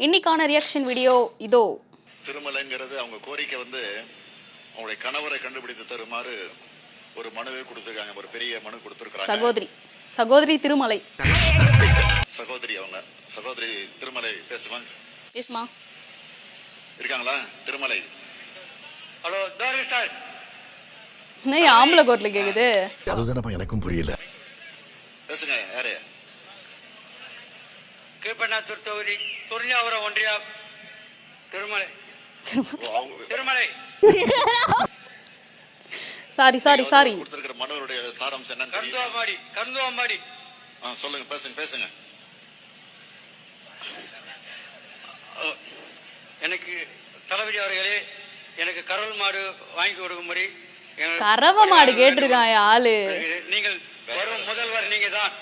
இன்னைக்கான reaction video இதோ. திருமலைங்கிறது அவங்க கோரிக்கை வந்து அவங்களுடைய கணவரை கண்டுபிடித்து தருமாறு ஒரு மனுவை கொடுத்துருக்காங்க. ஒரு பெரிய மனு கொடுத்துருக்காங்க. சகோதரி திருமலை அவங்க சகோதரி திருமலை பேசுவாங்க. பேசுமா இருக்காங்களா? திருமலை ஹலோ தாரி சார். என்ன ஆம்பளை கோர்ட்ல கேக்குது? அதுதானப்பா எனக்கும் புரியல. பேசுங்க. யாரு? கீழ்பண்ணாத்தூர் தொகுதி துர்ஞாபுரம் ஒன்றியா திருமலை. திருமலை சாரி கொடுத்திருக்கிற மனுவுடைய சாராம்சம் என்னன்னு தெரியுமா? கருந்துவாம்பாடி. சொல்லுங்க. பேசுங்க. எனக்கு தளபதி அவர்களே, எனக்கு கரவல் மாடு வாங்கி கொடுக்கும்படி. கறவை மாடு கேட்டிருக்கான் ஆளு. நீங்கள் வரும் முதல்வர் நீங்க தான்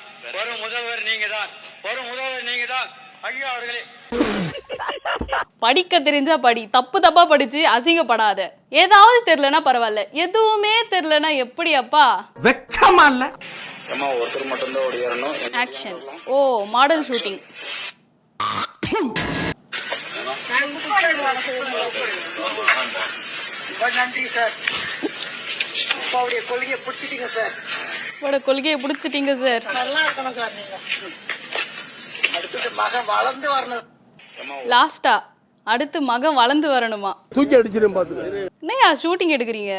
ஐயா அவர்களே. படிக்க தெரிஞ்சா படி, தப்பா படிச்சு அசிங்கப்படாத. ஏதாவது தெரியலனா பரவாயில்ல, எதுவுமே தெரியலனா எப்படி அப்பா? வெக்கமா இல்ல? அம்மா ஒருத்தர் மட்டும் தான் ஓடிறணும். ஆக்ஷன். ஓ, மாடல் ஷூட்டிங். நன்றி சார். அப்பாவுடைய கொள்கையை பிடிச்சிட்டீங்க சார். கொள்கையை பிடிச்சிட்டீங்க சார். நல்லா இருக்கணும் சார். நீங்க அடுத்து மகன் வளர்ந்து வரணும். லாஸ்டா அடுத்து மகன் வளர்ந்து வரணுமா? தூக்கி அடிச்சிரும் பாத்து. என்னையா ஷூட்டிங் எடுக்கிறீங்க?